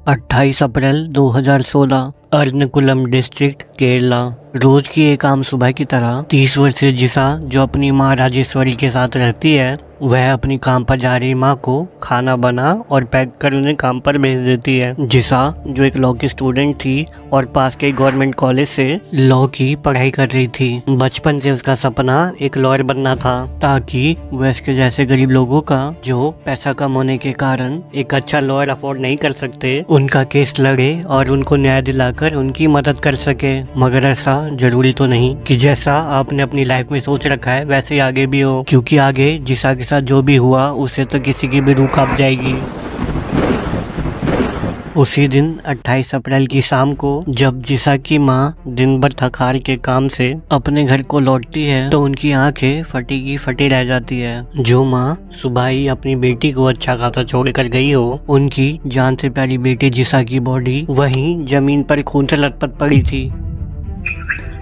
28 अप्रैल 2016 अर्नकुलम district Kerala. रोज की एक आम सुबह की तरह 30 वर्षीय जिसा जो अपनी माँ राजेश्वरी के साथ रहती है, वह अपनी काम पर जा रही माँ को खाना बना और पैक कर उन्हें काम पर भेज देती है। जिसा जो एक लॉ की स्टूडेंट थी और पास के गवर्नमेंट कॉलेज से लॉ की पढ़ाई कर रही थी। बचपन से उसका सपना एक लॉयर बनना था ताकि वह इसके जैसे गरीब लोगों का जो पैसा कम होने के कारण एक अच्छा लॉयर अफोर्ड नहीं कर सकते, उनका केस लड़े और उनको न्याय दिलाकर उनकी मदद कर सके। मगर ऐसा जरूरी तो नहीं कि जैसा आपने अपनी लाइफ में सोच रखा है वैसे ही आगे भी हो, क्योंकि आगे जिसा के साथ जो भी हुआ उससे तो किसी की भी रूह कांप जाएगी। उसी दिन 28 अप्रैल की शाम को जब जिसा की माँ दिन भर थक हार के काम से अपने घर को लौटती है तो उनकी आंखें फटी की फटी रह जाती है। जो माँ सुबह ही अपनी बेटी को अच्छा खासा छोड़ कर गई हो, उनकी जान से प्यारी बेटी जिसा की बॉडी वहीं जमीन पर खून से लथपथ पड़ी थी।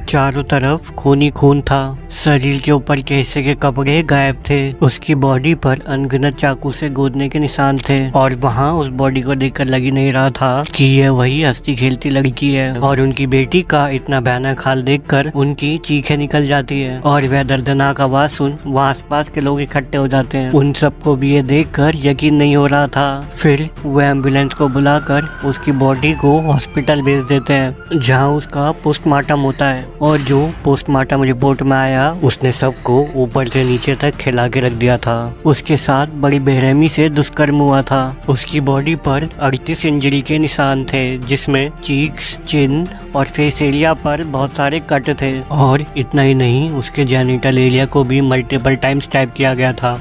चारों तरफ खून ही खून था। शरीर के ऊपर के हिस्से के कपड़े गायब थे। उसकी बॉडी पर अनगिनत चाकू से गोदने के निशान थे और वहाँ उस बॉडी को देखकर लग ही नहीं रहा था कि यह वही हंसती खेलती लड़की है। और उनकी बेटी का इतना भयानक हाल देखकर उनकी चीखें निकल जाती है और वह दर्दनाक आवाज सुन वहाँ आसपास के लोग इकट्ठे हो जाते हैं। उन सबको भी ये देखकर यकीन नहीं हो रहा था। फिर वह एम्बुलेंस को बुलाकर उसकी बॉडी को हॉस्पिटल भेज देते हैं जहाँ उसका पोस्टमार्टम होता है। और जो पोस्टमार्टम रिपोर्ट में आया उसने सबको ऊपर से नीचे तक खिला के रख दिया था। उसके साथ बड़ी बेरहमी से दुष्कर्म हुआ था। उसकी बॉडी पर 38 इंजरी के निशान थे, जिसमें चीक्स, चिन और फेस एरिया पर बहुत सारे कट थे। और इतना ही नहीं, उसके जेनिटल एरिया को भी मल्टीपल टाइम्स टैप किया गया था।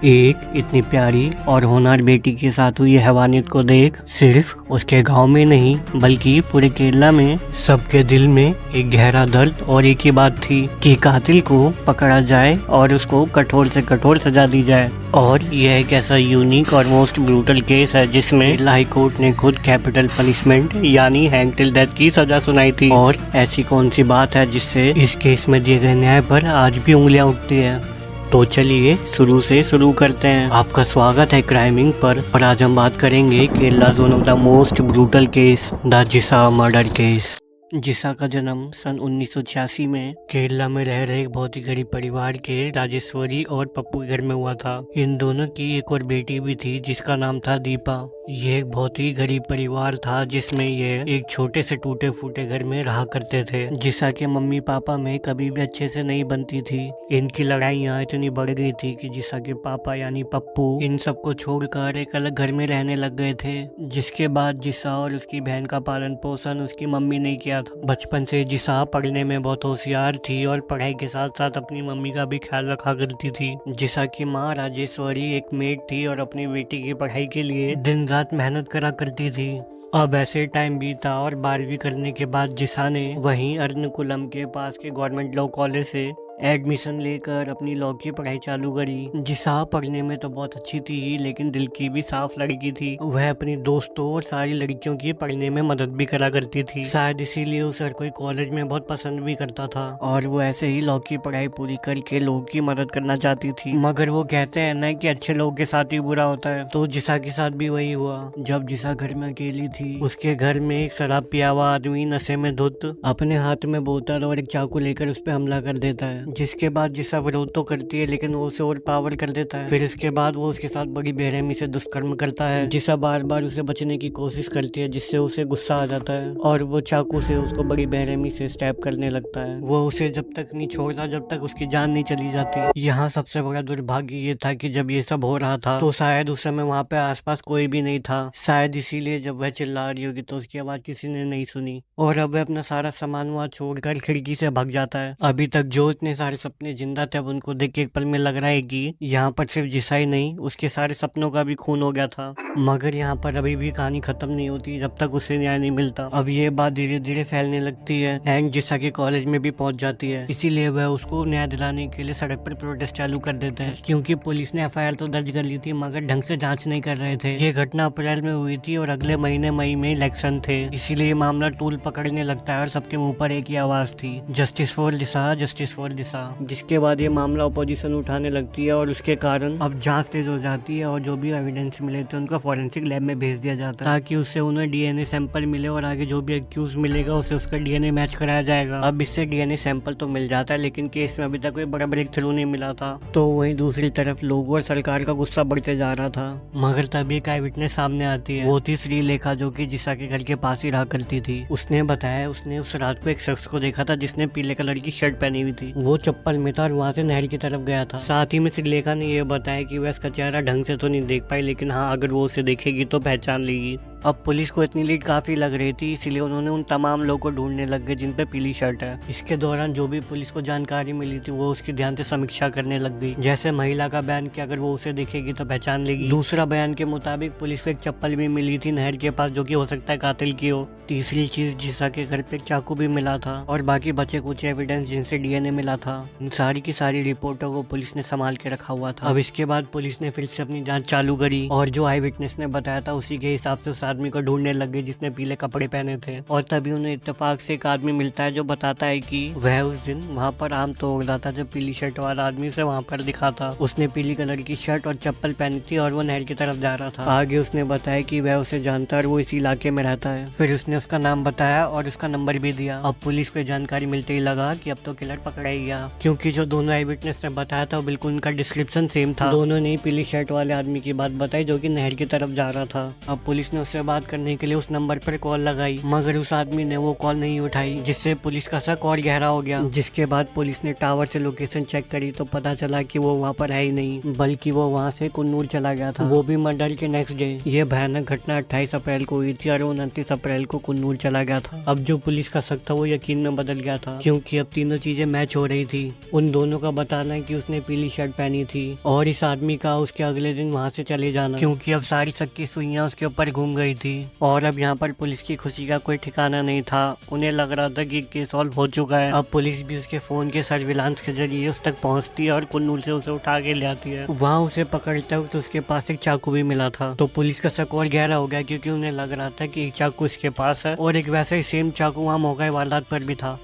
एक इतनी प्यारी और होनहार बेटी के साथ हुई हैवानियत को देख सिर्फ उसके गांव में नहीं बल्कि पूरे केरला में सबके दिल में एक गहरा दर्द और एक ही बात थी कि कातिल को पकड़ा जाए और उसको कठोर से कठोर सजा दी जाए। और यह एक ऐसा यूनिक और मोस्ट ब्रूटल केस है जिसमें केरला हाई कोर्ट ने खुद कैपिटल पनिशमेंट यानी हैंग टिल डेथ की सजा सुनाई थी। और ऐसी कौन सी बात है जिससे इस केस में दिए गए न्याय पर आज भी उंगलियां उठती है। तो चलिए शुरू से शुरू करते हैं। आपका स्वागत है क्राइमिंग पर और आज हम बात करेंगे Kerala one of the most brutal case, the जिसा मर्डर केस। जिसा का जन्म सन 1986 में केरला में रह रहे एक बहुत ही गरीब परिवार के राजेश्वरी और पप्पू के घर में हुआ था। इन दोनों की एक और बेटी भी थी जिसका नाम था दीपा। ये एक बहुत ही गरीब परिवार था जिसमें ये एक छोटे से टूटे फूटे घर में रहा करते थे। जिसा के मम्मी पापा में कभी भी अच्छे से नहीं बनती थी। इनकी लड़ाइयाँ इतनी बढ़ गई थी कि जिसा के पापा यानी पप्पू इन सबको छोड़कर एक अलग घर में रहने लग गए थे। जिसके बाद जिसा और उसकी बहन का पालन पोषण उसकी मम्मी ने किया था। बचपन से जिसा पढ़ने में बहुत होशियार थी और पढ़ाई के साथ साथ अपनी मम्मी का भी ख्याल रखा करती थी। जिसा की माँ राजेश्वरी एक मेड थी और अपनी बेटी की पढ़ाई के लिए दिन रात मेहनत करा करती थी। अब ऐसे टाइम बीता और 12वीं करने के बाद जिसा ने वहीं अर्नकुलम के पास के गवर्नमेंट लॉ कॉलेज से एडमिशन लेकर अपनी लॉ की पढ़ाई चालू करी। जिसा पढ़ने में तो बहुत अच्छी थी ही लेकिन दिल की भी साफ लड़की थी। वह अपनी दोस्तों और सारी लड़कियों की पढ़ने में मदद भी करा करती थी। शायद इसीलिए उसे हर कोई कॉलेज में बहुत पसंद भी करता था और वो ऐसे ही लॉ की पढ़ाई पूरी करके लोगों की मदद करना चाहती थी। मगर वो कहते हैं ना कि अच्छे लोगों के साथ ही बुरा होता है, तो जिसा के साथ भी वही हुआ। जब जिसा घर में अकेली थी, उसके घर में एक शराब पिया हुआ आदमी नशे में धुत अपने हाथ में बोतल और एक चाकू लेकर उस पर हमला कर देता है। जिसके बाद जिसा विरोध तो करती है लेकिन वो उसे और पावर कर देता है। फिर इसके बाद वो उसके साथ बड़ी बेरहमी से दुष्कर्म करता है। जिसा बार बार उसे बचने की कोशिश करती है जिससे उसे गुस्सा आ जाता है और वो चाकू से उसको बड़ी बेरहमी से स्टैब करने लगता है। वो उसे जब तक नहीं छोड़ता जब तक उसकी जान नहीं चली जाती। यहाँ सबसे बड़ा दुर्भाग्य ये था कि जब ये सब हो रहा था तो शायद उस समय वहाँ पे आसपास कोई भी नहीं था। शायद इसीलिए जब वह चिल्ला रही होगी तो उसकी आवाज किसी ने नहीं सुनी और अब वह अपना सारा सामान वहाँ छोड़कर खिड़की से भाग जाता है। अभी तक जो इतने सारे सपने जिंदा थे अब उनको देख के एक पल में लग रहा है कि यहाँ पर सिर्फ जिसा ही नहीं उसके सारे सपनों का भी खून हो गया था। मगर यहाँ पर अभी भी कहानी खत्म नहीं होती जब तक उसे न्याय नहीं मिलता। अब ये बात धीरे धीरे फैलने लगती है एंड जिसा के कॉलेज में भी पहुंच जाती है। इसीलिए वह उसको न्याय दिलाने के लिए सड़क पर प्रोटेस्ट चालू कर देते हैं क्योंकि पुलिस ने एफआईआर तो दर्ज कर ली थी मगर ढंग से जांच नहीं कर रहे थे। ये घटना अप्रैल में हुई थी और अगले महीने मई में इलेक्शन थे, इसीलिए मामला टूल पकड़ने लगता है और सबके मुंह पर एक ही आवाज थी, जस्टिस फॉर जिसा, जस्टिस फॉर जिसा। जिसा, जिसके बाद ये मामला अपोजिशन उठाने लगती है और उसके कारण अब जांच तेज हो जाती है और जो भी एविडेंस मिले थे उनको फॉरेंसिक लैब में भेज दिया जाता है ताकि उससे उन्हें डीएनए सैंपल मिले और आगे जो भी एक्यूज मिलेगा उसे उसका डीएनए मैच कराया जाएगा। अब इससे डीएनए सैंपल तो मिल जाता है लेकिन केस में अभी तक कोई बड़ा ब्रेक थ्रू नहीं मिला था। तो वहीं दूसरी तरफ लोगों और सरकार का गुस्सा बढ़ते जा रहा था, मगर तभी एक आई विटनेस सामने आती है। वो थी श्रीलेखा, जो कि जिसा के घर के पास ही रहा करती थी। उसने बताया उसने उस रात को एक शख्स को देखा था जिसने पीले कलर की शर्ट पहनी हुई थी। वो चप्पल में था और वहाँ से नहर की तरफ गया था। साथ ही में श्रीलेखा ने यह बताया कि वह इसका चेहरा ढंग से तो नहीं देख पाई, लेकिन हाँ अगर वो उसे देखेगी तो पहचान लेगी। अब पुलिस को इतनी लीड काफी लग रही थी, इसलिए उन्होंने उन तमाम लोगों को ढूंढने लग गए जिन पे पीली शर्ट है। इसके दौरान जो भी पुलिस को जानकारी मिली थी वो उसकी ध्यान से समीक्षा करने लग गई। जैसे महिला का बयान कि अगर वो उसे देखेगी तो पहचान लेगी। दूसरा बयान के मुताबिक पुलिस को एक चप्पल भी मिली थी नहर के पास, जो कि हो सकता है कातिल की हो। तीसरी चीज, जिसा के घर पे एक चाकू भी मिला था और बाकी बचे कुछ एविडेंस जिनसे डीएनए मिला था। इन सारी की सारी रिपोर्टों को पुलिस ने संभाल के रखा हुआ था। अब इसके बाद पुलिस ने फिर से अपनी जांच चालू करी और जो आई विटनेस ने बताया था उसी के हिसाब से उस आदमी को ढूंढने लग गए जिसने पीले कपड़े पहने थे। और तभी उन्हें इत्तेफाक से एक आदमी मिलता है जो बताता है कि वह उस दिन वहाँ पर आम तोड़ रहा था, जो पीली शर्ट वाला आदमी उसे वहाँ पर दिखा था। उसने पीली कलर की शर्ट और चप्पल पहनी थी और वो नहर की तरफ जा रहा था। आगे उसने बताया कि वह उसे जानता है और वो इसी इलाके में रहता है। फिर उसने उसका नाम बताया और उसका नंबर भी दिया। अब पुलिस को जानकारी मिलते ही लगा कि अब तो किलर पकड़ा ही गया, क्योंकि जो दोनों आई विटनेस ने बताया था वो बिल्कुल उनका डिस्क्रिप्शन सेम था। दोनों ने पीली शर्ट वाले आदमी की बात बताई जो कि नहर की तरफ जा रहा था। अब पुलिस ने उससे बात करने के लिए उस नंबर पर कॉल लगाई, मगर उस आदमी ने वो कॉल नहीं उठाई, जिससे पुलिस का शक और गहरा हो गया। जिसके बाद पुलिस ने टावर से लोकेशन चेक करी तो पता चला कि वो वहाँ पर है ही नहीं, बल्कि वो वहाँ से कुन्नूर चला गया था, वो भी मर्डर के नेक्स्ट डे। ये भयानक घटना 28 अप्रैल को हुई थी और 29 अप्रैल को कुन्नूर चला गया था। अब जो पुलिस का शक था वो यकीन में बदल गया था, क्योंकि अब तीनों चीजें मैच हो रही थी। उन दोनों का बताना है कि उसने पीली शर्ट पहनी थी और इस आदमी का उसके अगले दिन वहाँ से चले जाना, क्योंकि अब सारी शक की सुइयां उसके ऊपर घूम गई थी। और अब यहाँ पर पुलिस की खुशी का कोई ठिकाना नहीं था। उन्हें लग रहा था कि केस सॉल्व हो चुका है। अब पुलिस भी उसके फोन के सर्विलांस के जरिए उस तक पहुंचती है और कुन्नूर से उसे उठा के ले आती है। वहाँ उसे पकड़ते वक्त तो उसके पास एक चाकू भी मिला था। तो पुलिस का शक और गहरा हो गया, क्योंकि उन्हें लग रहा था कि एक चाकू इसके पास है और एक वैसा ही सेम चाकू वहाँ मौका वारदात पर भी था।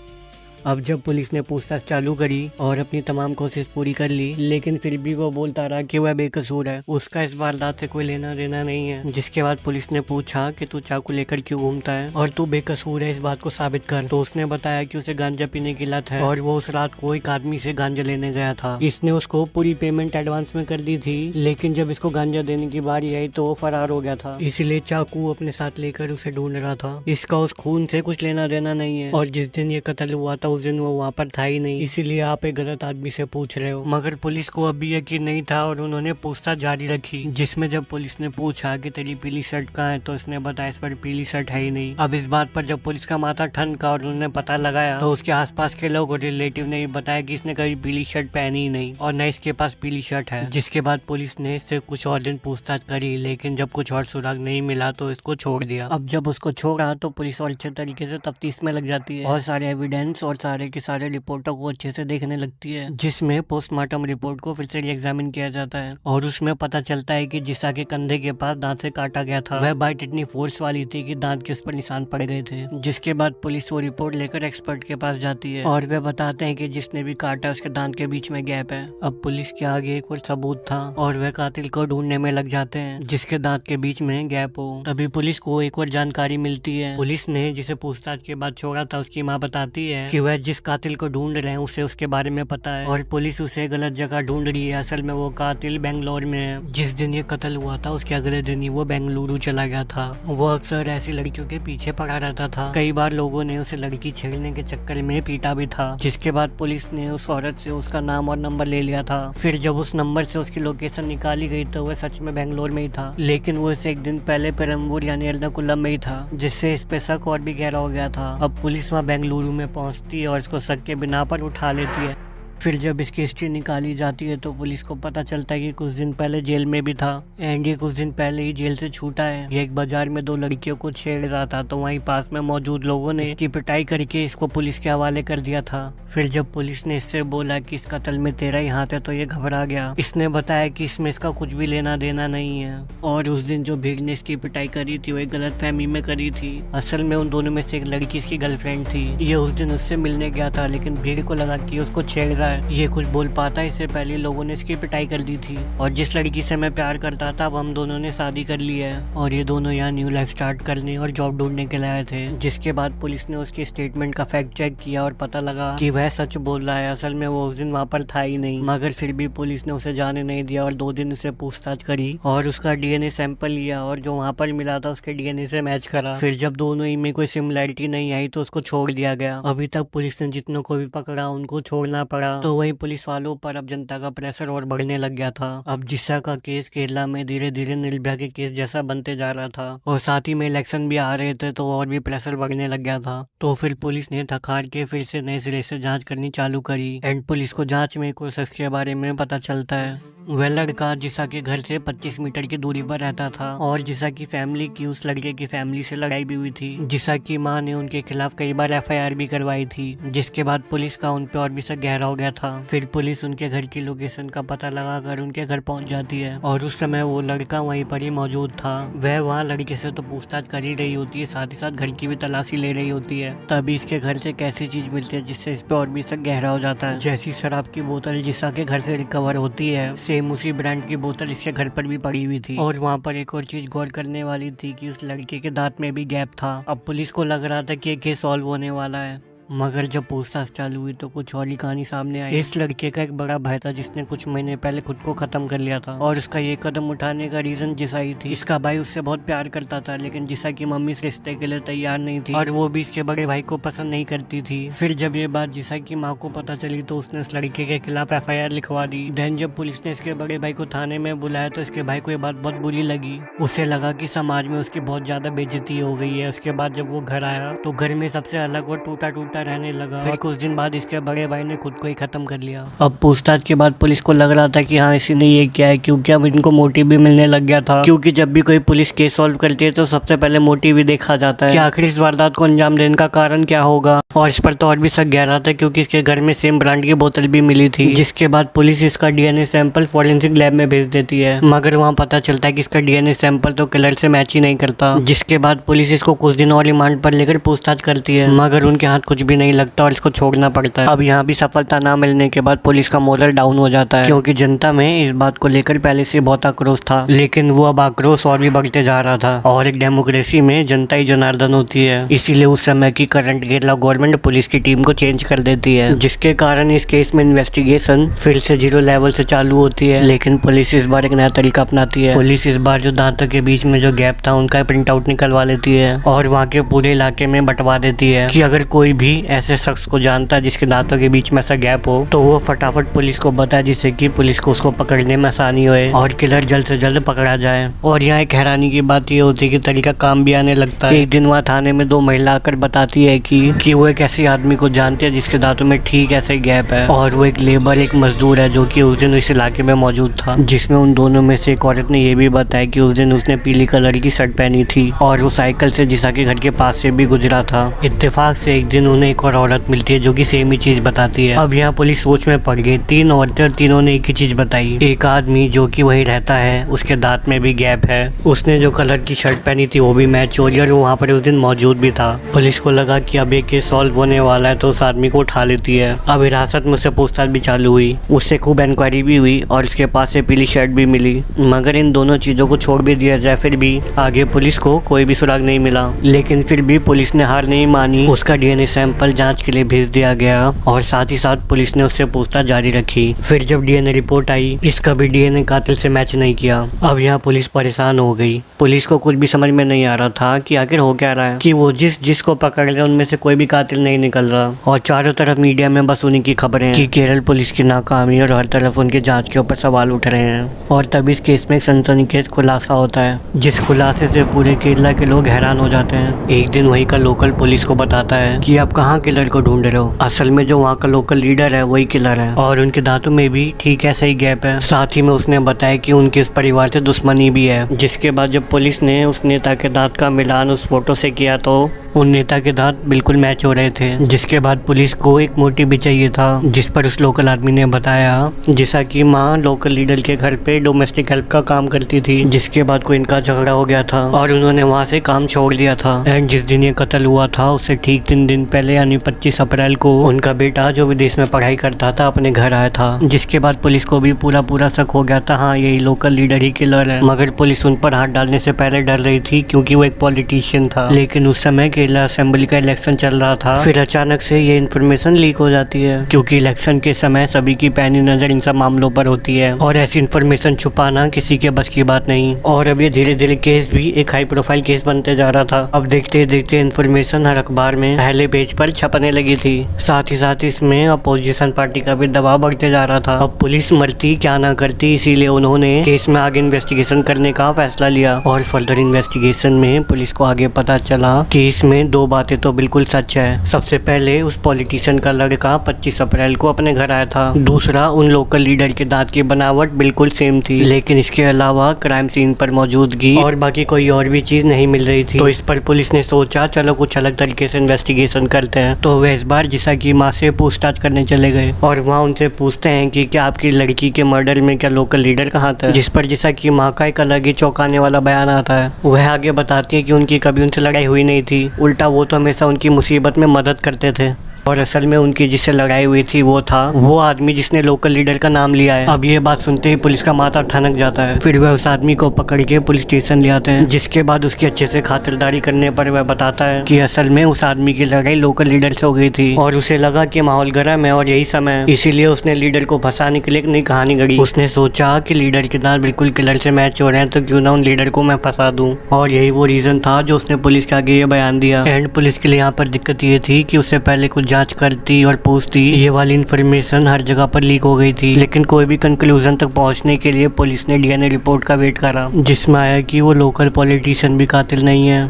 अब जब पुलिस ने पूछताछ चालू करी और अपनी तमाम कोशिश पूरी कर ली, लेकिन फिर भी वो बोलता रहा कि वह बेकसूर है, उसका इस वारदात से कोई लेना देना नहीं है। जिसके बाद पुलिस ने पूछा कि तू चाकू लेकर क्यों घूमता है और तू बेकसूर है, इस बात को साबित कर। तो उसने बताया कि उसे गांजा पीने की लत है और वो उस रात को एक आदमी से गांजा लेने गया था। इसने उसको पूरी पेमेंट एडवांस में कर दी थी, लेकिन जब इसको गांजा देने की बारी आई तो वो फरार हो गया था, इसलिए चाकू अपने साथ लेकर उसे ढूंढ रहा था। इसका उस खून से कुछ लेना देना नहीं है और जिस दिन ये कत्ल हुआ था उस दिन वो वहाँ पर था ही नहीं, इसीलिए आप एक गलत आदमी से पूछ रहे हो। मगर पुलिस को अभी यकीन नहीं था और उन्होंने पूछताछ जारी रखी, जिसमें जब पुलिस ने पूछा कि तेरी पीली शर्ट कहाँ है तो इसने बताया इस पर पीली शर्ट है ही नहीं। अब इस बात पर जब पुलिस का माथा ठनका और उन्होंने पता लगाया तो उसके आसपास के लोग और रिलेटिव ने बताया कि इसने कभी पीली शर्ट पहनी ही नहीं और न इसके पास पीली शर्ट है। जिसके बाद पुलिस ने इससे कुछ और दिन पूछताछ करी, लेकिन जब कुछ और सुराग नहीं मिला तो इसको छोड़ दिया। अब जब उसको छोड़ा तो पुलिस और अच्छे तरीके से तफ्तीश में लग जाती है और सारे एविडेंस और सारे के सारे रिपोर्टों को अच्छे से देखने लगती है, जिसमें पोस्टमार्टम रिपोर्ट को फिर से एग्जामिन किया जाता है और उसमें पता चलता है कि जिसा के कंधे के पास दांत से काटा गया था, वह बाइट इतनी फोर्स वाली थी कि दांत के उस पर निशान पड़ गए थे। जिसके बाद पुलिस वो रिपोर्ट लेकर एक्सपर्ट के पास जाती है और वे बताते हैं कि जिसने भी काटा उसके दांत के बीच में गैप है। अब पुलिस के आगे एक और सबूत था और वह कातिल को ढूंढने में लग जाते हैं जिसके दांत के बीच में गैप हो। तभी पुलिस को एक और जानकारी मिलती है। पुलिस ने जिसे पूछताछ के बाद छोड़ा था उसकी माँ बताती है कि वह जिस कातिल को ढूंढ रहे हैं उसे उसके बारे में पता है और पुलिस उसे गलत जगह ढूंढ रही है। असल में वो कातिल बेंगलोर में है। जिस दिन ये कत्ल हुआ था उसके अगले दिन ही वो बेंगलुरु चला गया था। वो अक्सर ऐसी लड़कियों के पीछे पड़ा रहता था। कई बार लोगों ने उसे लड़की छेड़ने के चक्कर में पीटा भी था। जिसके बाद पुलिस ने उस औरत से उसका नाम और नंबर ले लिया था। फिर जब उस नंबर से उसकी लोकेशन निकाली गई तो वह सच में बेंगलोर में ही था, लेकिन वो इससे एक दिन पहले पेरम्बूर यानी एर्नाकुलम में ही था, जिससे इस पे शक और भी गहरा हो गया था। अब पुलिस वहाँ बेंगलुरु में पहुंचती है और इसको शक के बिना पर उठा लेती है। फिर जब इसकी हिस्ट्री निकाली जाती है तो पुलिस को पता चलता है कि कुछ दिन पहले जेल में भी था एंड ये कुछ दिन पहले ही जेल से छूटा है। ये एक बाजार में दो लड़कियों को छेड़ रहा था तो वहीं पास में मौजूद लोगों ने इसकी पिटाई करके इसको पुलिस के हवाले कर दिया था। फिर जब पुलिस ने इससे बोला कि इस कत्ल में तेरा ही हाथ है तो ये घबरा गया। इसने बताया कि इसमें इसका कुछ भी लेना देना नहीं है और उस दिन जो भीड़ ने इसकी पिटाई करी थी वो एक गलत फहमी में करी थी। असल में उन दोनों में से एक लड़की इसकी गर्लफ्रेंड थी। ये उस दिन उससे मिलने गया था, लेकिन भीड़ को लगा कि उसको छेड़ रहा है। ये कुछ बोल पाता है इससे पहले लोगों ने इसकी पिटाई कर दी थी और जिस लड़की से मैं प्यार करता था अब हम दोनों ने शादी कर ली है और ये दोनों यहाँ न्यू लाइफ स्टार्ट करने और जॉब ढूंढने के लिए आए थे। जिसके बाद पुलिस ने उसके स्टेटमेंट का फैक्ट चेक किया और पता लगा कि वह सच बोल रहा है, असल में वो उस दिन वहाँ पर था ही नहीं। मगर फिर भी पुलिस ने उसे जाने नहीं दिया और 2 दिन उसे पूछताछ करी और उसका डीएनए सैंपल लिया और जो वहाँ पर मिला था उसके डीएनए से मैच करा। फिर जब दोनों ही में कोई सिमिलैरिटी नहीं आई तो उसको छोड़ दिया गया। अभी तक पुलिस ने जितनों को भी पकड़ा उनको छोड़ना पड़ा, तो वही पुलिस वालों पर अब जनता का प्रेशर और बढ़ने लग गया था। अब जिस्सा का केस केरला में धीरे धीरे निर्भया के केस जैसा बनते जा रहा था और साथ ही में इलेक्शन भी आ रहे थे तो और भी प्रेशर बढ़ने लग गया था। तो फिर पुलिस ने थक हार के फिर से नए सिरे से जांच करनी चालू करी एंड पुलिस को जांच में कोई शख्स के बारे में पता चलता है। वह लड़का जिस्सा के घर से 25 मीटर की दूरी पर रहता था और जिस्सा की फैमिली की उस लड़के की फैमिली से लड़ाई भी हुई थी। जिस्सा की मां ने उनके खिलाफ कई बार एफआईआर भी करवाई थी, जिसके बाद पुलिस का उन पे और भी शक गहरा हो गया था। फिर पुलिस उनके घर की लोकेशन का पता लगाकर उनके घर पहुंच जाती है और उस समय वो लड़का वहीं पर ही मौजूद था। वह वहाँ लड़के से तो पूछताछ कर ही रही होती है, साथ ही साथ घर की भी तलाशी ले रही होती है। तभी इसके घर से एक ऐसी चीज मिलती है जिससे इस पे और भी शक गहरा हो जाता है। जैसी शराब की बोतल जिस्सा के घर से रिकवर होती है, सेम उसी ब्रांड की बोतल इसके घर पर भी पड़ी हुई थी। और वहाँ पर एक और चीज गौर करने वाली थी कि उस लड़के के दांत में भी गैप था। अब पुलिस को लग रहा था कि ये केस सॉल्व होने वाला है, मगर जब पूछताछ चालू हुई तो कुछ और ही कहानी सामने आई। इस लड़के का एक बड़ा भाई था जिसने कुछ महीने पहले खुद को खत्म कर लिया था और उसका ये कदम उठाने का रीजन जिस्सा ही थी। इसका भाई उससे बहुत प्यार करता था लेकिन जिस्सा की मम्मी इस रिश्ते के लिए तैयार नहीं थी और वो भी इसके बड़े भाई को पसंद नहीं करती थी। फिर जब ये बात जिस्सा की माँ को पता चली तो उसने उस लड़के के खिलाफ एफआईआर लिखवा दी। देन जब पुलिस ने इसके बड़े भाई को थाने में बुलाया तो इसके भाई को ये बात बहुत बुरी लगी। उसे लगा कि समाज में उसकी बहुत ज्यादा बेइज्जती हो गई है। उसके बाद जब वो घर आया तो घर में सबसे अलग और टूटा टूटा रहने लगा। कुछ दिन बाद इसके बड़े भाई ने खुद को ही खत्म कर लिया। अब पूछताछ के बाद पुलिस को लग रहा था कि हाँ इसी ने ये किया है, क्योंकि अब इनको मोटिव भी मिलने लग गया था। क्योंकि जब भी कोई पुलिस केस सॉल्व करती है तो सबसे पहले मोटिव ही देखा जाता है कि आखिर इस वारदात को अंजाम देने का कारण क्या होगा। और इस पर तो और भी शक गहरा था क्योंकि इसके घर में सेम ब्रांड की बोतल भी मिली थी। जिसके बाद पुलिस इसका डीएनए सैंपल फॉरेंसिक लैब में भेज देती है, मगर वहाँ पता चलता है कि इसका डीएनए सैंपल तो किलर से मैच ही नहीं करता। जिसके बाद पुलिस इसको कुछ दिन और रिमांड पर लेकर पूछताछ करती है, मगर उनके हाथ कुछ भी नहीं लगता और इसको छोड़ना पड़ता है। अब यहाँ भी सफलता ना मिलने के बाद पुलिस का मोरल डाउन हो जाता है क्योंकि जनता में इस बात को लेकर पहले से बहुत आक्रोश था, लेकिन वो अब आक्रोश और भी बढ़ते जा रहा था। और एक डेमोक्रेसी में जनता ही जनार्दन होती है, इसीलिए उस समय की करंट केरला गवर्नमेंट पुलिस की टीम को चेंज कर देती है, जिसके कारण इस केस में इन्वेस्टिगेशन फिर से 0 लेवल से चालू होती है। लेकिन पुलिस इस बार एक नया तरीका अपनाती है। पुलिस इस बार जो दांतों के बीच में जो गैप था उनका प्रिंट आउट निकलवा लेती है और वहाँ के पूरे इलाके में बंटवा देती है कि अगर कोई भी ऐसे शख्स को जानता है जिसके दांतों के बीच में ऐसा गैप हो तो वो फटाफट पुलिस को बताए, जिससे कि पुलिस को उसको पकड़ने में आसानी होए और किलर जल्द से जल्द पकड़ा जाए। और यहाँ एक हैरानी की बात ये होती है कि तरीका काम भी आने लगता है। एक दिन वहाँ थाने में 2 महिला आकर बताती है कि वो एक ऐसे आदमी को जानती है जिसके दांतों में ठीक ऐसे गैप है और वो एक लेबर एक मजदूर है जो कि उस दिन इस इलाके में मौजूद था। जिसमें उन दोनों में से एक औरत ने ये भी बताया कि उस दिन उसने पीली कलर की शर्ट पहनी थी और वो साइकिल से जिस्सा के घर के पास से भी गुजरा था। इत्तेफाक से एक दिन उन्हें एक और औरत मिलती है जो कि सेम ही चीज बताती है। अब यहाँ पुलिस सोच में पड़ गई। 3 औरतें और तीनों ने एक ही चीज बताई। एक आदमी जो कि वहीं रहता है उसके दांत में भी गैप है, उसने जो कलर की शर्ट पहनी थी वो भी मैच हो रही है और वो वहाँ पर उस दिन मौजूद भी था। पुलिस को लगा कि अब ये केस सॉल्व होने वाला है तो उस आदमी को उठा लेती है। अब हिरासत में उससे पूछताछ भी चालू हुई, उससे खूब इंक्वायरी भी हुई और उसके पास से पीली शर्ट भी मिली। मगर इन दोनों चीजों को छोड़ भी दिया जाए फिर भी आगे पुलिस को कोई भी सुराग नहीं मिला। लेकिन फिर भी पुलिस ने हार नहीं मानी, उसका डीएनए सैंपल जांच के लिए भेज दिया गया और साथ ही साथ पुलिस ने उससे पूछताछ जारी रखी। फिर जब डीएनए रिपोर्ट आई इसका भी डीएनए कातिल से मैच नहीं किया। अब यहाँ पुलिस परेशान हो गई। पुलिस को कुछ भी समझ में नहीं आ रहा था कि आखिर हो क्या रहा है, कि वो जिसको पकड़ रहे उनमें से कोई भी कातिल नहीं निकल रहा और चारों तरफ मीडिया में बस उन्हीं की खबरें हैं कि केरल पुलिस की नाकामी और हर तरफ उनके जांच के ऊपर सवाल उठ रहे हैं। और तभी इस केस में एक सनसनीखेज खुलासा होता है जिस खुलासे से पूरे केरला के लोग हैरान हो जाते हैं। एक दिन वहीं का लोकल पुलिस को बताता है कि आप कहाँ किलर को ढूंढ रहे हो, असल में जो वहाँ का लोकल लीडर है वही किलर है और उनके दांतों में भी ठीक ऐसा ही गैप है। साथ ही में उसने बताया कि उनके इस परिवार से दुश्मनी भी है। जिसके बाद जब पुलिस ने उस नेता के दांत का मिलान उस फोटो से किया तो उन नेता के दांत बिल्कुल मैच हो रहे थे। जिसके बाद पुलिस को एक मोटिव भी चाहिए था, जिस पर उस लोकल आदमी ने बताया जिसा की माँ लोकल लीडर के घर पे डोमेस्टिक हेल्प का काम करती थी। जिसके बाद कोई इनका झगड़ा हो गया था और उन्होंने वहाँ से काम छोड़ दिया था। एंड जिस दिन ये कत्ल हुआ था उससे ठीक 3 दिन पहले यानी 25 अप्रैल को उनका बेटा जो विदेश में पढ़ाई करता था अपने घर आया था। जिसके बाद पुलिस को भी पूरा शक हो गया था, हाँ यही लोकल लीडर ही किलर है। मगर पुलिस उन पर हाथ डालने से पहले डर रही थी क्योंकि वो एक पॉलिटिशियन था। लेकिन उस समय केरला असेंबली का इलेक्शन चल रहा था। फिर अचानक से ये इन्फॉर्मेशन लीक हो जाती है क्योंकि इलेक्शन के समय सभी की पैनी नजर इन सब मामलों पर होती है और ऐसी इन्फॉर्मेशन छुपाना किसी के बस की बात नहीं। और अब ये धीरे धीरे केस भी एक हाई प्रोफाइल केस बनते जा रहा था। अब देखते देखते इन्फॉर्मेशन हर अखबार में पहले पेज पर छपने लगी थी। साथ ही साथ इसमें अपोजिशन पार्टी का भी दबाव बढ़ते जा रहा था। अब पुलिस मरती क्या ना करती, इसीलिए उन्होंने केस में आगे इन्वेस्टिगेशन करने का फैसला लिया। और फर्दर इन्वेस्टिगेशन में पुलिस को आगे पता चला कि इसमें 2 बातें तो बिल्कुल सच है। सबसे पहले उस पॉलिटिशियन का लड़का 25 अप्रैल को अपने घर आया था। दूसरा, उन लोकल लीडर के दांत की बनावट बिल्कुल सेम थी। लेकिन इसके अलावा क्राइम सीन पर मौजूदगी और बाकी कोई और भी चीज नहीं मिल रही थी। तो इस पर पुलिस ने सोचा चलो कुछ अलग तरीके से इन्वेस्टिगेशन करते हैं। तो वे इस बार जिसा की माँ से पूछताछ करने चले गए और वहाँ उनसे पूछते हैं कि क्या आपकी लड़की के मर्डर में क्या लोकल लीडर कहाँ था। जिस पर जिसा की माँ का एक अलग ही चौंकाने वाला बयान आता है। वह आगे बताती है कि उनकी कभी उनसे लड़ाई हुई नहीं थी, उल्टा वो तो हमेशा उनकी मुसीबत में मदद करते थे। और असल में उनकी जिससे लड़ाई हुई थी वो था वो आदमी जिसने लोकल लीडर का नाम लिया है। अब ये बात सुनते ही पुलिस का माथा ठनक जाता है। फिर वह उस आदमी को पकड़ के पुलिस स्टेशन ले आते हैं। जिसके बाद उसकी अच्छे से खातिरदारी करने पर वह बताता है कि असल में उस आदमी की लड़ाई लोकल लीडर से हो गई थी और उसे लगा कि माहौल गर्म है और यही समय, इसीलिए उसने लीडर को फंसाने के लिए एक नई कहानी गढ़ी। उसने सोचा कि लीडर के साथ बिल्कुल किलर से मैच हो रहे हैं तो क्यों ना उन लीडर को मैं फंसा दूं। और यही वो रीजन था जो उसने पुलिस के आगे ये बयान दिया। एंड पुलिस के लिए यहाँ पर दिक्कत ये थी कि उससे पहले कुछ जाँच करती और पूछती, ये वाली इन्फॉर्मेशन हर जगह पर लीक हो गई थी। लेकिन कोई भी कंक्लूजन तक पहुंचने के लिए पुलिस ने डीएनए रिपोर्ट का वेट करा, जिसमें आया कि वो लोकल पॉलिटिशियन भी कातिल नहीं है।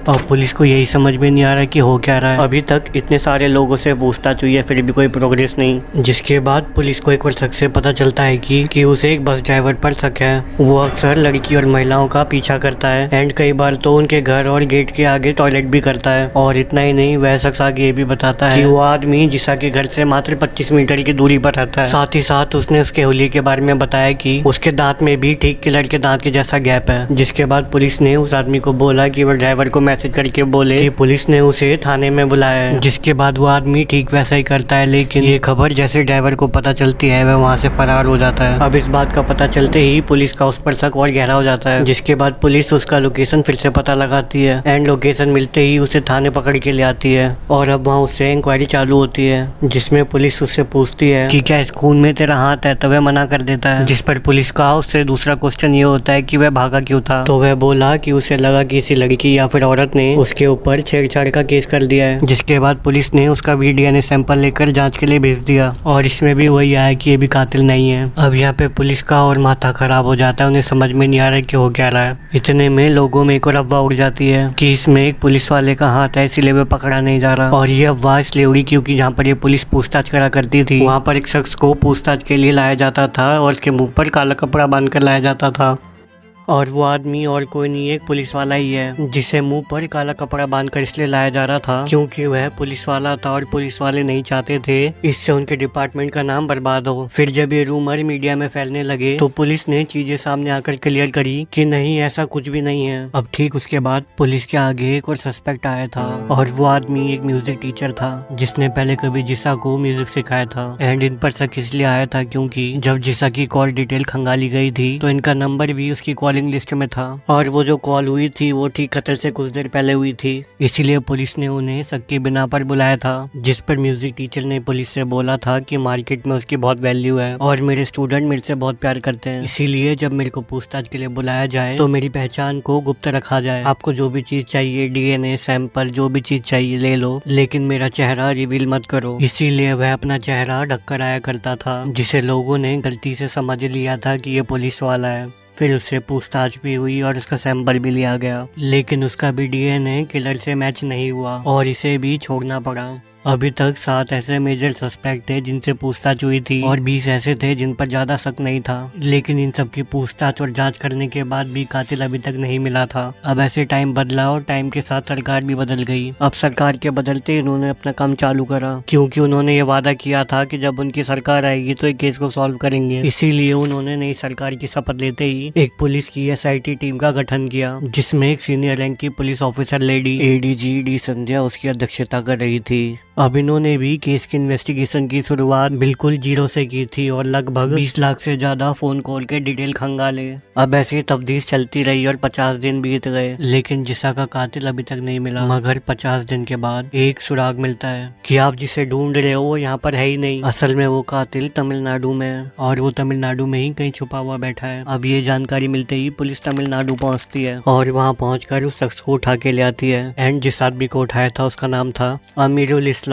और पुलिस को यही समझ में नहीं आ रहा कि हो क्या रहा है। अभी तक इतने सारे लोगों से पूछताछ हुई है फिर भी कोई प्रोग्रेस नहीं। जिसके बाद पुलिस को एक बार शक से पता चलता है कि उसे एक बस ड्राइवर पर शक है। वो अक्सर लड़की और महिलाओं का पीछा करता है एंड कई बार तो उनके घर और गेट के आगे टॉयलेट भी करता है। और इतना ही नहीं, वह शख्स आगे ये भी बताता है कि वो आदमी जिसा के घर से मात्र 25 मीटर की दूरी पर रहता है। साथ ही साथ उसने उसके हुलिये के बारे में बताया कि उसके दांत में भी ठीक किलर के दांत के जैसा गैप है। जिसके बाद पुलिस ने उस आदमी को बोला कि वह ड्राइवर को मैसेज करके बोले कि पुलिस ने उसे थाने में बुलाया है। जिसके बाद वो आदमी ठीक वैसा ही करता है। लेकिन ये खबर जैसे ड्राइवर को पता चलती है वह वहाँ से फरार हो जाता है। अब इस बात का पता चलते ही पुलिस का उस पर शक और गहरा हो जाता है। जिसके बाद पुलिस उसका लोकेशन फिर से पता लगाती है एंड लोकेशन मिलते ही उसे थाने पकड़ के ले आती है। और अब वहाँ उससे इंक्वायरी चालू होती है जिसमें पुलिस उससे पूछती है कि क्या इस खून में तेरा हाथ है, तो वह मना कर देता है। जिस पर पुलिस का उससे दूसरा क्वेश्चन ये होता है कि वह भागा क्यों था। तो वह बोला कि उसे लगा कि किसी लड़की या फिर औरत ने उसके ऊपर छेड़छाड़ का केस कर दिया है। जिसके बाद पुलिस ने उसका भी डीएनए सैंपल लेकर जांच के लिए भेज दिया और इसमें भी वही आया कि ये भी कातिल नहीं है। अब यहाँ पे पुलिस का और माथा खराब हो जाता है, उन्हें समझ में नहीं आ रहा है कि हो क्या रहा है। इतने में लोगों में एक और अफवाह उड़ जाती है कि इसमें एक पुलिस वाले का हाथ है, इसीलिए वह पकड़ा नहीं जा रहा। और ये अफवाह इसलिए उड़ी क्योंकि जहाँ पर ये पुलिस पूछताछ करा करती थी वहाँ पर एक शख्स को पूछताछ के लिए लाया जाता था और उसके मुंह पर काला कपड़ा बांध कर लाया जाता था। और वो आदमी और कोई नहीं, एक पुलिस वाला ही है जिसे मुंह पर काला कपड़ा बांधकर इसलिए लाया जा रहा था क्योंकि वह पुलिस वाला था और पुलिस वाले नहीं चाहते थे इससे उनके डिपार्टमेंट का नाम बर्बाद हो। फिर जब ये रूमर मीडिया में फैलने लगे तो पुलिस ने चीजें सामने आकर क्लियर करी कि नहीं, ऐसा कुछ भी नहीं है। अब ठीक उसके बाद पुलिस के आगे एक और सस्पेक्ट आया था और वो आदमी एक म्यूजिक टीचर था जिसने पहले कभी जिसा को म्यूजिक सिखाया था। एंड इन पर शक इसलिए आया था क्योंकि जब जिसा की कॉल डिटेल खंगाली गई थी तो इनका नंबर भी उसकी कॉलिंग लिस्ट में था और वो जो कॉल हुई थी वो ठीक कत्ल से कुछ देर पहले हुई थी। इसीलिए पुलिस ने उन्हें शक के बिना पर बुलाया था। जिस पर म्यूजिक टीचर ने पुलिस से बोला था कि मार्केट में उसकी बहुत वैल्यू है और मेरे स्टूडेंट मेरे से बहुत प्यार करते हैं, इसीलिए जब मेरे को पूछताछ के लिए बुलाया जाए तो मेरी पहचान को गुप्त रखा जाए। आपको जो भी चीज चाहिए, डीएनए सैंपल, जो भी चीज चाहिए ले लो, लेकिन मेरा चेहरा रिवील मत करो। इसीलिए वह अपना चेहरा ढककर आया करता था जिसे लोगों ने गलती से समझ लिया था कि ये पुलिस वाला है। फिर उससे पूछताछ भी हुई और उसका सैंपल भी लिया गया, लेकिन उसका भी डीएनए किलर से मैच नहीं हुआ और इसे भी छोड़ना पड़ा। अभी तक 7 ऐसे मेजर सस्पेक्ट थे जिनसे पूछताछ हुई थी और 20 ऐसे थे जिन पर ज्यादा शक नहीं था, लेकिन इन सब की पूछताछ और जांच करने के बाद भी कातिल अभी तक नहीं मिला था। अब ऐसे टाइम बदला और टाइम के साथ सरकार भी बदल गई। अब सरकार के बदलते इन्होंने अपना काम चालू करा, क्योंकि उन्होंने ये वादा किया था कि जब उनकी सरकार आएगी तो एक केस को सॉल्व करेंगे। इसीलिए उन्होंने नई सरकार की शपथ लेते ही एक पुलिस की SIT टीम का गठन किया, जिसमें एक सीनियर रैंक की police officer lady ADG D Sandhya उसकी अध्यक्षता कर रही थी। अब इन्होंने भी केस की इन्वेस्टिगेशन की शुरुआत बिल्कुल जीरो से की थी और लगभग 20 लाख से ज्यादा फोन कॉल के डिटेल खंगाले। अब ऐसी तफ्तीश चलती रही और 50 दिन बीत गए, लेकिन जिसा का कातिल अभी तक नहीं मिला। मगर 50 दिन के बाद एक सुराग मिलता है कि आप जिसे ढूंढ रहे हो वो यहाँ पर है ही नहीं। असल में वो कातिल तमिलनाडु में है और वो तमिलनाडु में ही कहीं छुपा हुआ बैठा है। अब ये जानकारी मिलते ही पुलिस तमिलनाडु पहुंचती है और वहाँ पहुंचकर उस शख्स को उठा के ले आती है। एंड जिस आदमी को उठाया था उसका नाम था अमीरुल इस्लाम।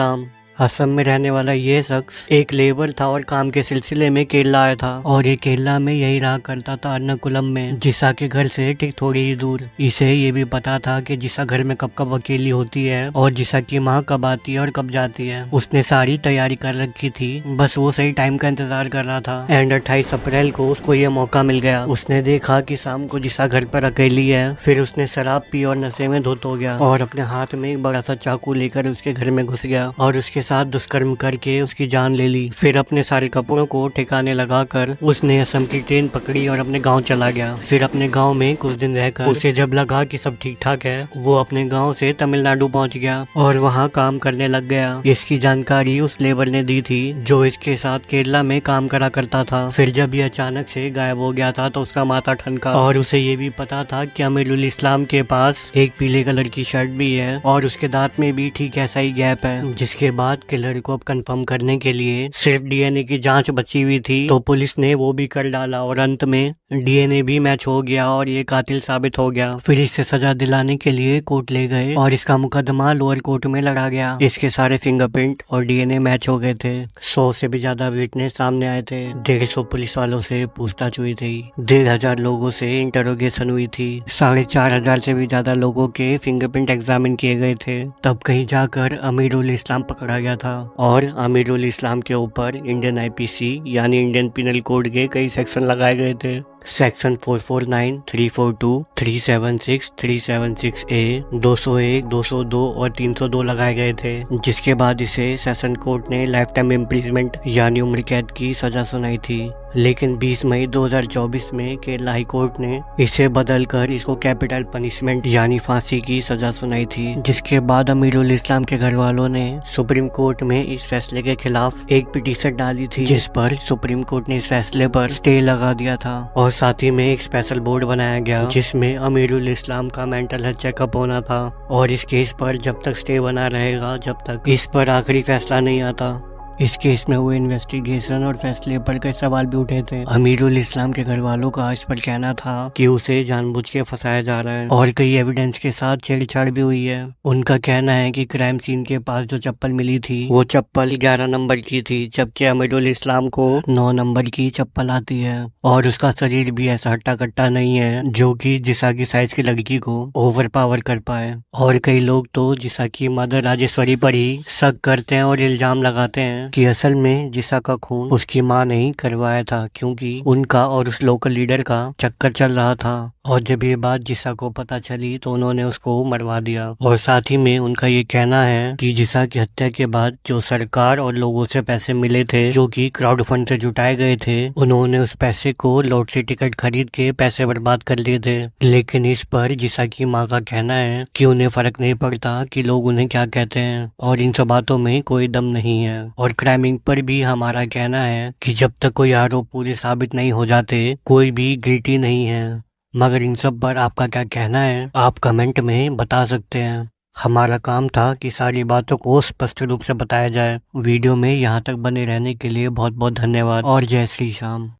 असम में रहने वाला ये शख्स एक लेबर था और काम के सिलसिले में केरला आया था और ये केरला में यही रहा करता था अर्नाकुलम में, जिसा के घर से ठीक थोड़ी ही दूर। इसे ये भी पता था कि जिसा घर में कब कब अकेली होती है और जिसा की माँ कब आती है और कब जाती है। उसने सारी तैयारी कर रखी थी, बस वो सही टाइम का इंतजार कर रहा था। एंड 28 अप्रैल को उसको ये मौका मिल गया। उसने देखा कि शाम को जिसा घर पर अकेली है, फिर उसने शराब पी और नशे में धुत हो गया और अपने हाथ में एक बड़ा सा चाकू लेकर उसके घर में घुस गया और उसके साथ दुष्कर्म करके उसकी जान ले ली। फिर अपने सारे कपड़ों को ठिकाने लगाकर उसने असम की ट्रेन पकड़ी और अपने गांव चला गया। फिर अपने गांव में कुछ दिन रहकर उसे जब लगा कि सब ठीक ठाक है, वो अपने गांव से तमिलनाडु पहुंच गया और वहां काम करने लग गया। इसकी जानकारी उस लेबर ने दी थी जो इसके साथ केरला में काम करा करता था। फिर जब ये अचानक से गायब हो गया था तो उसका माथा ठनका और उसे ये भी पता था कि अमीरुल इस्लाम के पास एक पीले कलर की शर्ट भी है और उसके दांत में भी ठीक ऐसा ही गैप है। जिसके बाद किलर को अब कंफर्म करने के लिए सिर्फ DNA की जांच बची हुई थी, तो पुलिस ने वो भी कर डाला और अंत में DNA भी मैच हो गया और ये कातिल साबित हो गया। फिर इसे सजा दिलाने के लिए कोर्ट ले गए और इसका मुकदमा लोअर कोर्ट में लड़ा गया। इसके सारे फिंगरप्रिंट और DNA मैच हो गए थे। 100 से भी ज्यादा विटनेस सामने आए थे। 150 पुलिस वालों से पूछताछ हुई थी। 1500 लोगों से इंटरोगेशन हुई थी। 4500 से भी ज्यादा लोगों के फिंगरप्रिंट एग्जामिन किए गए थे। तब कहीं जाकर अमीरुल इस्लाम पकड़ा गया था और अमीरुल इस्लाम के ऊपर इंडियन IPC यानी इंडियन पिनल कोड के कई सेक्शन लगाए गए थे। सेक्शन 449, 342, 376, 376A, 201, 202 और 302 लगाए गए थे। जिसके बाद इसे सेशन कोर्ट ने लाइफ टाइम इम्प्रिजमेंट यानी उम्र कैद की सजा सुनाई थी। लेकिन 20 मई 2024 में केरला हाई कोर्ट ने इसे बदलकर इसको कैपिटल पनिशमेंट यानी फांसी की सजा सुनाई थी। जिसके बाद अमीरुल इस्लाम के घर वालों ने सुप्रीम कोर्ट में इस फैसले के खिलाफ एक पिटीशन डाली थी, जिस पर सुप्रीम कोर्ट ने इस फैसले पर स्टे लगा दिया था और साथ ही में एक स्पेशल बोर्ड बनाया गया जिसमें अमीरुल इस्लाम का मेंटल हेल्थ चेकअप होना था और इस केस पर जब तक स्टे बना रहेगा, जब तक इस पर आखिरी फैसला नहीं आता। इस केस में हुए इन्वेस्टिगेशन और फैसले पर कई सवाल भी उठे थे। अमीरुल इस्लाम के घर वालों का इस पर कहना था कि उसे जानबूझ के फंसाया जा रहा है और कई एविडेंस के साथ छेड़छाड़ भी हुई है। उनका कहना है कि क्राइम सीन के पास जो चप्पल मिली थी वो चप्पल 11 नंबर की थी, जबकि अमीरुल इस्लाम को 9 नंबर की चप्पल आती है और उसका शरीर भी ऐसा हट्टा कट्टा नहीं है जो कि जिसा की साइज की लड़की को ओवर पावर कर पाए। और कई लोग तो जिसा की मदर राजेश्वरी पर ही शक करते हैं और इल्जाम लगाते हैं कि असल में जिसा का खून उसकी माँ ने ही करवाया था, क्योंकि उनका और उस लोकल लीडर का चक्कर चल रहा था। और जब ये बात जिसा को पता चली तो उन्होंने उसको मरवा दिया। और साथ ही में उनका ये कहना है कि जिसा की हत्या के बाद जो सरकार और लोगों से पैसे मिले थे जो कि क्राउड फंड से जुटाए गए थे, उन्होंने उस पैसे को लॉटरी टिकट खरीद के पैसे बर्बाद कर लिए थे। लेकिन इस पर जिसा की माँ का कहना है कि उन्हें फर्क नहीं पड़ता कि लोग उन्हें क्या कहते हैं और इन सब बातों में कोई दम नहीं है। और क्राइमिंग पर भी हमारा कहना है कि जब तक कोई आरोप पूरे साबित नहीं हो जाते कोई भी गिल्टी नहीं है। मगर इन सब पर आपका क्या कहना है आप कमेंट में बता सकते हैं। हमारा काम था कि सारी बातों को स्पष्ट रूप से बताया जाए। वीडियो में यहाँ तक बने रहने के लिए बहुत बहुत धन्यवाद और जय श्री श्याम।